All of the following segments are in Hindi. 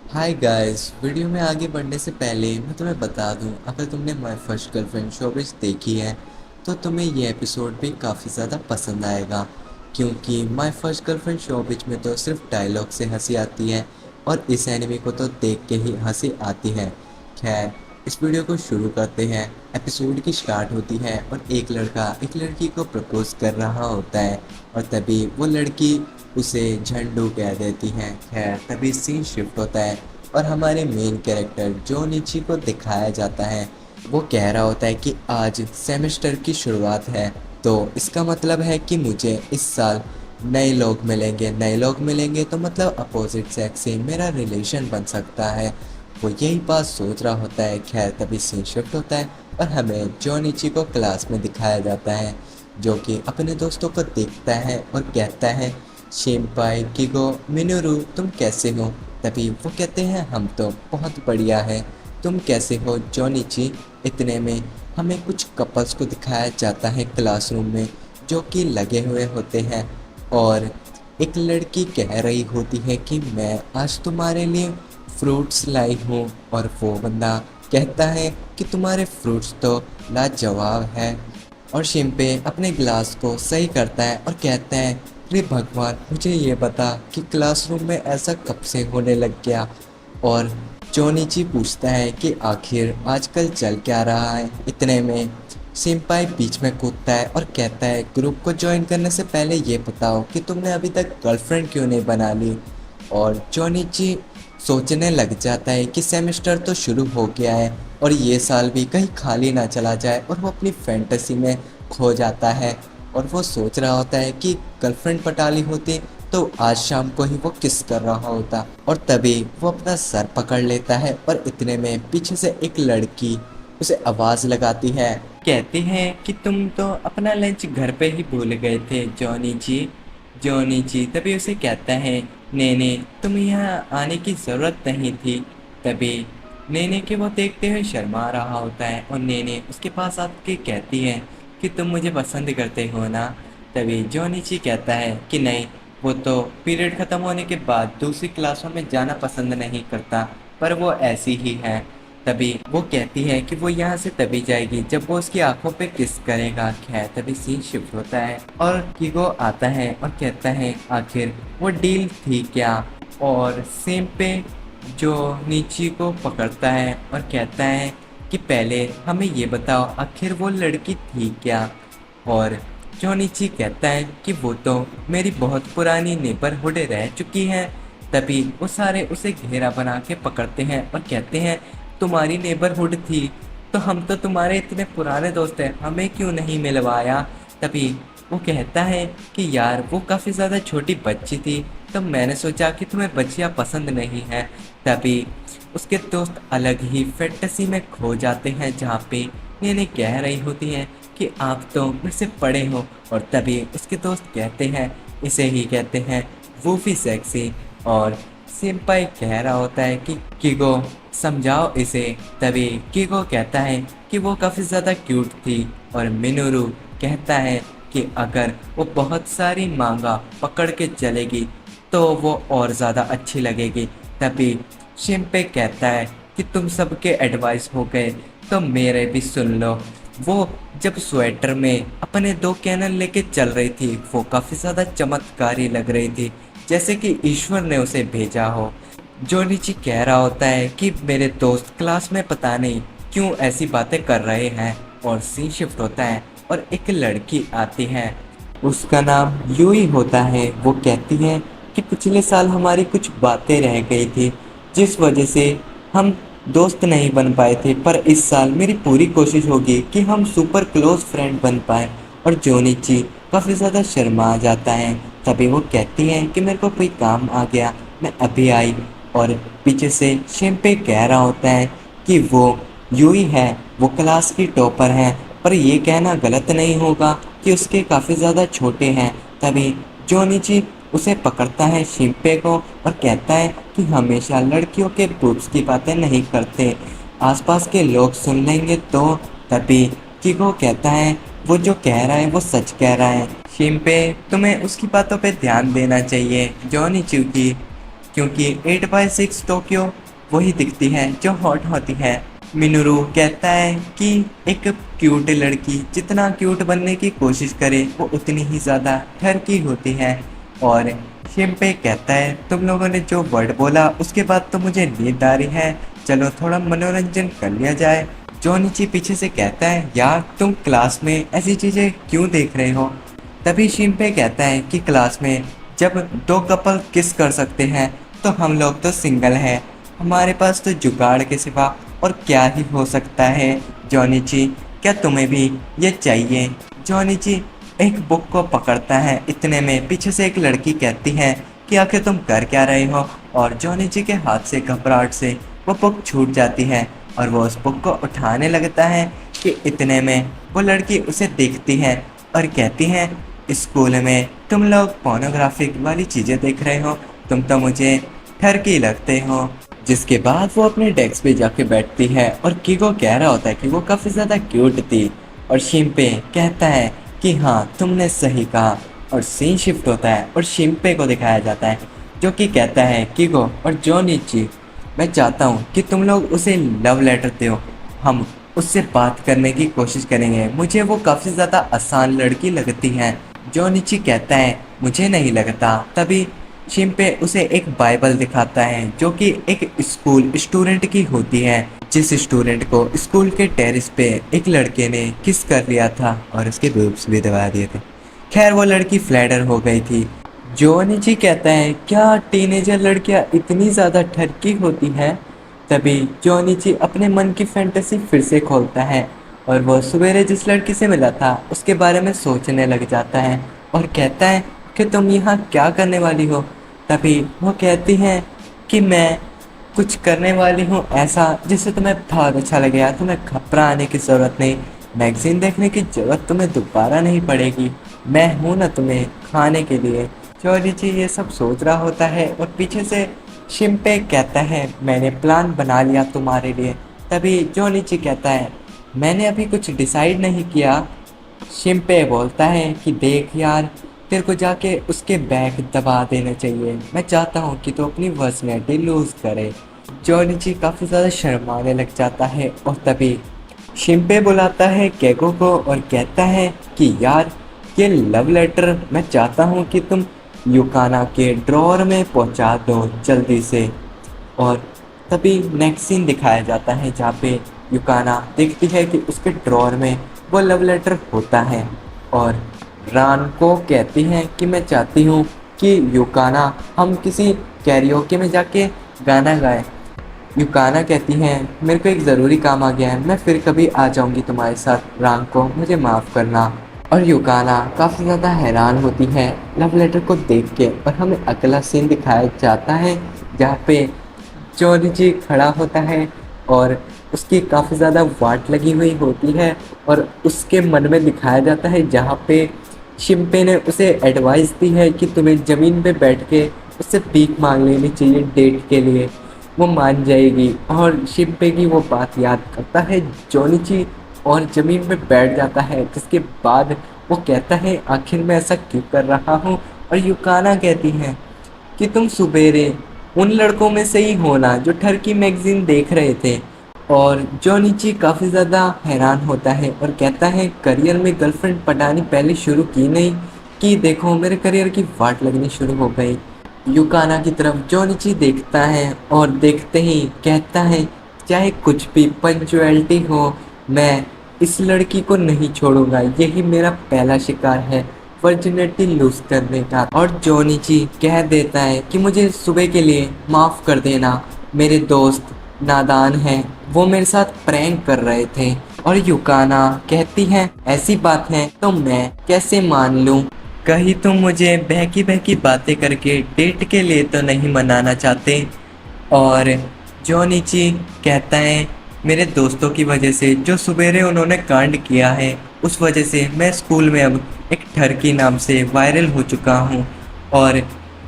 Hi guys. वीडियो में आगे बढ़ने से पहले मैं तुम्हें बता दूं, अगर तुमने माय फर्स्ट गर्लफ्रेंड शोबिज देखी है तो तुम्हें ये एपिसोड भी काफ़ी ज़्यादा पसंद आएगा, क्योंकि माय फर्स्ट गर्लफ्रेंड शोबिज में तो सिर्फ डायलॉग से हंसी आती है और इस एनिमे को तो देख के ही हंसी आती है। खैर, इस वीडियो को शुरू करते हैं। एपिसोड की स्टार्ट होती है और एक लड़का एक लड़की को प्रपोज कर रहा होता है और तभी वो लड़की उसे झंडू कह देती है। खैर, तभी सीन शिफ्ट होता है और हमारे मेन कैरेक्टर जो नीची को दिखाया जाता है वो कह रहा होता है कि आज सेमेस्टर की शुरुआत है, तो इसका मतलब है कि मुझे इस साल नए लोग मिलेंगे तो मतलब अपोजिट सेक्स से मेरा रिलेशन बन सकता है। वो यही बात सोच रहा होता है। खैर, तभी सीन शिफ्ट होता है और हमें जोनिची को क्लास में दिखाया जाता है, जो कि अपने दोस्तों को देखता है और कहता है, शिनपाई किगो मिनोरू तुम कैसे हो। तभी वो कहते हैं, हम तो बहुत बढ़िया है, तुम कैसे हो जोनिची। इतने में हमें कुछ कपल्स को दिखाया जाता है क्लासरूम में, जो कि लगे हुए होते हैं और एक लड़की कह रही होती है कि मैं आज तुम्हारे लिए फ्रूट्स लाई हूँ, और वो बंदा कहता है कि तुम्हारे फ्रूट्स तो लाजवाब है। और शिम्पे अपने ग्लास को सही करता है और कहता है, अरे भगवान, मुझे ये बता कि क्लासरूम में ऐसा कब से होने लग गया। और जोनिची पूछता है कि आखिर आजकल चल क्या रहा है। इतने में सिम्पाई बीच में कूदता है और कहता है, ग्रुप को ज्वाइन करने से पहले ये बताओ कि तुमने अभी तक गर्लफ्रेंड क्यों नहीं बना ली। और जोनिची सोचने लग जाता है कि सेमेस्टर तो शुरू हो गया है और ये साल भी कहीं खाली ना चला जाए, और वो अपनी फैंटेसी में खो जाता है और वो सोच रहा होता है कि गर्लफ्रेंड पटा ली होती तो आज शाम को ही वो किस कर रहा होता। और तभी वो अपना सर पकड़ लेता है और इतने में पीछे से एक लड़की उसे आवाज लगाती है, कहती है कि तुम तो अपना लंच घर पे ही भूल गए थे जॉनी जी। जॉनी जी तभी उसे कहता है, नेने तुम यहाँ आने की ज़रूरत नहीं थी। तभी नेने के वो देखते हुए शर्मा रहा होता है और नेने उसके पास आके कहती है कि तुम मुझे पसंद करते हो ना। तभी जॉनीची कहता है कि नहीं, वो तो पीरियड ख़त्म होने के बाद दूसरी क्लासों में जाना पसंद नहीं करता, पर वो ऐसी ही है। तभी वो कहती है कि वो यहाँ से तभी जाएगी जब वो उसकी आंखों पे किस करेगा। खैर, तभी सीन शिफ्ट होता है और कीगो आता है और कहता है, आखिर वो डील थी क्या। और सेम पे जो नीची को पकड़ता है और कहता है कि पहले हमें ये बताओ आखिर वो लड़की थी क्या। और जो नीची कहता है कि वो तो मेरी बहुत पुरानी नेबरहुड रह चुकी है। तभी वो सारे उसे घेरा बना के पकड़ते हैं और कहते हैं, तुम्हारी नेबरहुड थी तो हम तो तुम्हारे इतने पुराने दोस्त हैं, हमें क्यों नहीं मिलवाया। तभी वो कहता है कि यार वो काफ़ी ज़्यादा छोटी बच्ची थी तो मैंने सोचा कि तुम्हें बच्चियाँ पसंद नहीं हैं। तभी उसके दोस्त अलग ही फैंटेसी में खो जाते हैं, जहाँ पे नेने कह रही होती हैं कि आप तो मुझसे बड़े हो। और तभी उसके दोस्त कहते हैं, इसे ही कहते हैं वूफी सेक्सी। और सिंपाई कह रहा होता है कि कीगो समझाओ इसे। तभी कीगो कहता है कि वो काफ़ी ज़्यादा क्यूट थी। और मिनोरू कहता है कि अगर वो बहुत सारी मांगा पकड़ के चलेगी तो वो और ज़्यादा अच्छी लगेगी। तभी शिम्पे कहता है कि तुम सबके एडवाइस हो गए तो मेरे भी सुन लो। वो जब स्वेटर में अपने 2 कैनन लेके चल रही थी वो काफ़ी ज़्यादा चमत्कारी लग रही थी, जैसे कि ईश्वर ने उसे भेजा हो। जोनिची कह रहा होता है कि मेरे दोस्त क्लास में पता नहीं क्यों ऐसी बातें कर रहे हैं। और सीन शिफ्ट होता है और एक लड़की आती है, उसका नाम यूई होता है। वो कहती है कि पिछले साल हमारी कुछ बातें रह गई थी जिस वजह से हम दोस्त नहीं बन पाए थे, पर इस साल मेरी पूरी कोशिश होगी कि हम सुपर क्लोज फ्रेंड बन पाए। और जोनिची काफ़ी ज़्यादा शर्मा जाता है। तभी वो कहती है कि मेरे को कोई काम आ गया, मैं अभी आई। और पीछे से शिम्पे कह रहा होता है कि वो यूई है, वो क्लास की टॉपर है, पर ये कहना गलत नहीं होगा कि उसके काफ़ी ज़्यादा छोटे हैं। तभी जोनिची उसे पकड़ता है शिम्पे को और कहता है कि हमेशा लड़कियों के बोobs की बातें नहीं करते, आसपास के लोग सुन लेंगे तो। तभी कीगो कहता है, वो जो कह रहा है वो सच कह रहा है शिम्पे, तुम्हें उसकी बातों पे ध्यान देना चाहिए। जोनिची की क्योंकि 8x6 टोक्यो वही दिखती है जो हॉट होती है। मिनोरू कहता है कि एक क्यूट लड़की जितना क्यूट बनने की कोशिश करे वो उतनी ही ज़्यादा ठरकी होती है। और शिंपे कहता है तुम लोगों ने जो वर्ड बोला उसके बाद तो मुझे नींद आ रही है, चलो थोड़ा मनोरंजन कर लिया जाए। जॉनिची पीछे से कहता है यार तुम क्लास में ऐसी चीज़ें क्यों देख रहे हो। तभी शिंपे कहता है कि क्लास में जब दो कपल किस कर सकते हैं तो हम लोग तो सिंगल हैं, हमारे पास तो जुगाड़ के सिवा और क्या ही हो सकता है। जॉनिची क्या तुम्हें भी ये चाहिए। जॉनिची एक बुक को पकड़ता है, इतने में पीछे से एक लड़की कहती है कि आखिर तुम कर क्या रहे हो। और जॉनिची के हाथ से घबराहट से वो बुक छूट जाती है और वो उस बुक को उठाने लगता है कि इतने में वो लड़की उसे देखती है और कहती है स्कूल में तुम लोग पोर्नोग्राफिक वाली चीज़ें देख रहे हो, तुम तो मुझे ठरकी लगते हो। जिसके बाद वो अपने डेस्क पे जाके बैठती है और कीगो कह रहा होता है कि वो काफ़ी ज़्यादा क्यूट थी। और शिंपे कहता है कि हाँ तुमने सही कहा। और सीन शिफ्ट होता है और शिंपे को दिखाया जाता है जो कि कहता है कीगो और जॉनिची मैं चाहता हूँ कि तुम लोग उसे लव लेटर दो, हम उससे बात करने की कोशिश करेंगे, मुझे वो काफ़ी ज़्यादा आसान लड़की लगती है। जॉनिची कहता है मुझे नहीं लगता। तभी शिंपे उसे एक बाइबल दिखाता है जो कि एक स्कूल स्टूडेंट की होती है, जिस स्टूडेंट को स्कूल के टेरेस पे एक लड़के ने किस कर लिया था और उसके बूब्स भी दबा दिए थे। खैर वो लड़की फ्लैटर हो गई थी। जॉनिची कहता है क्या टीनेजर लड़कियां इतनी ज़्यादा ठरकी होती हैं। तभी जॉनिची अपने मन की फैंटेसी फिर से खोलता है और वो सवेरे जिस लड़की से मिला था उसके बारे में सोचने लग जाता है और कहता है कि तुम यहाँ क्या करने वाली हो। तभी वो कहती हैं कि मैं कुछ करने वाली हूँ ऐसा जिससे तुम्हें बहुत अच्छा लगेगा, तुम्हें घबराने की ज़रूरत नहीं, मैगज़ीन देखने की ज़रूरत तुम्हें दोबारा नहीं पड़ेगी, मैं हूँ ना तुम्हें खाने के लिए। जॉनिची ये सब सोच रहा होता है और पीछे से शिंपे कहता है मैंने प्लान बना लिया तुम्हारे लिए। तभी जॉनिची कहता है मैंने अभी कुछ डिसाइड नहीं किया। शिंपे बोलता है कि देख यार तेरे को जाके उसके बैग दबा देना चाहिए, मैं चाहता हूँ कि तू अपनी पर्सनैलिटी लूज़ करे। जॉनिची काफ़ी ज़्यादा शर्माने लग जाता है और तभी शिंपे बुलाता है केगो को और कहता है कि यार ये लव लेटर मैं चाहता हूँ कि तुम युकाना के ड्रॉअर में पहुँचा दो जल्दी से। और तभी नेक्स्ट सीन दिखाया जाता है जहाँ पे युकाना देखती है कि उसके ड्रॉअर में वो लव लेटर होता है और रान को कहती हैं कि मैं चाहती हूँ कि युकाना हम किसी कैरियोके में जाके गाना गाएं। युकाना कहती हैं मेरे को एक ज़रूरी काम आ गया है, मैं फिर कभी आ जाऊँगी तुम्हारे साथ, रान को मुझे माफ़ करना। और युकाना काफ़ी ज़्यादा हैरान होती है लव लेटर को देख के। और हमें अगला सीन दिखाया जाता है जहाँ पे जॉनिची खड़ा होता है और उसकी काफ़ी ज़्यादा वाट लगी हुई होती है और उसके मन में दिखाया जाता है जहाँ पे शिंपे ने उसे एडवाइस दी है कि तुम्हें ज़मीन पे बैठ के उससे भीख मांग लेनी चाहिए डेट के लिए, वो मान जाएगी। और शिंपे की वो बात याद करता है जॉनिची और ज़मीन पे बैठ जाता है, जिसके बाद वो कहता है आखिर मैं ऐसा क्यों कर रहा हूँ। और युकाना कहती है कि तुम सुबेरे उन लड़कों में से ही होना जो ठरकी मैगज़ीन देख रहे थे। और जॉनिची काफ़ी ज़्यादा हैरान होता है और कहता है करियर में गर्लफ्रेंड पटानी पहले शुरू की नहीं कि देखो मेरे करियर की वाट लगनी शुरू हो गई। युकाना की तरफ जॉनिची देखता है और देखते ही कहता है चाहे कुछ भी पंचुअलिटी हो मैं इस लड़की को नहीं छोड़ूंगा, यही मेरा पहला शिकार है वर्जिनिटी लूज करने का। और जॉनिची कह देता है कि मुझे सुबह के लिए माफ़ कर देना, मेरे दोस्त नादान हैं, वो मेरे साथ प्रैंक कर रहे थे। और युकाना कहती है ऐसी बात है तो मैं कैसे मान लूँ, कहीं तुम मुझे बहकी बहकी बातें करके डेट के लिए तो नहीं मनाना चाहते। और जॉनिची कहता है मेरे दोस्तों की वजह से जो सवेरे उन्होंने कांड किया है उस वजह से मैं स्कूल में अब एक ठरकी नाम से वायरल हो चुका हूँ। और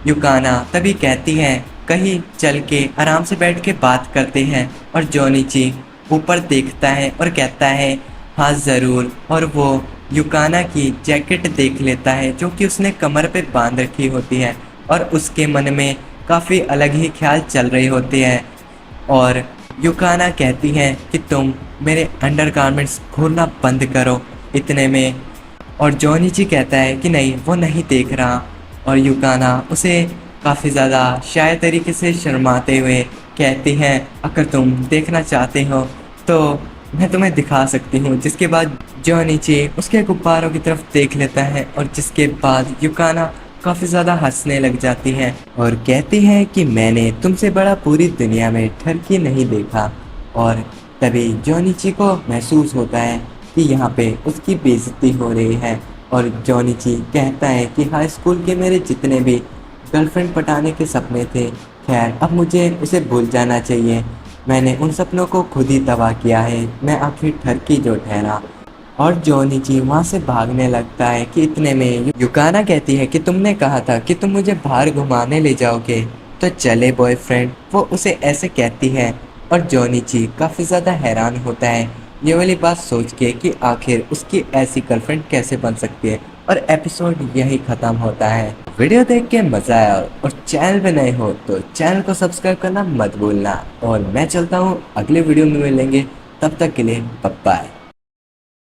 युकाना तभी कहती है कहीं चल के आराम से बैठ के बात करते हैं। और जॉनिची ऊपर देखता है और कहता है हाँ ज़रूर। और वो युकाना की जैकेट देख लेता है जो कि उसने कमर पे बांध रखी होती है और उसके मन में काफ़ी अलग ही ख्याल चल रहे होते हैं। और युकाना कहती हैं कि तुम मेरे अंडरगारमेंट्स खोलना बंद करो। इतने में और जॉनिची कहता है कि नहीं, वो नहीं देख रहा। और युकाना उसे काफ़ी ज़्यादा शाय तरीके से शर्माते हुए कहती हैं, अगर तुम देखना चाहते हो तो मैं तुम्हें दिखा सकती हूँ। जिसके बाद जॉनिची उसके गुब्बारों की तरफ देख लेता है और जिसके बाद युकाना काफ़ी ज़्यादा हंसने लग जाती हैं और कहती हैं कि मैंने तुमसे बड़ा पूरी दुनिया में ठरकी नहीं देखा। और तभी जॉनिची को महसूस होता है कि यहाँ पे उसकी बेइज्जती हो रही है। और जॉनिची कहता है कि हाई स्कूल के मेरे जितने भी गर्लफ्रेंड पटाने के सपने थे, खैर अब मुझे उसे भूल जाना चाहिए। मैंने उन सपनों को खुद ही तबाह किया है, मैं आखिर ठरकी जो ठहरा। और जॉनिची वहाँ से भागने लगता है कि इतने में युकाना कहती है कि तुमने कहा था कि तुम मुझे बाहर घुमाने ले जाओगे, तो चले बॉयफ्रेंड। वो उसे ऐसे कहती है और जॉनिची काफ़ी ज़्यादा हैरान होता है ये वाली बात सोच के कि आखिर उसकी ऐसी गर्लफ्रेंड कैसे बन सकती है। और एपिसोड यही ख़त्म होता है। वीडियो देख के मज़ा आया और चैनल पे नए हो तो चैनल को सब्सक्राइब करना मत भूलना। और मैं चलता हूँ, अगले वीडियो में मिलेंगे, तब तक के लिए बाय बाय।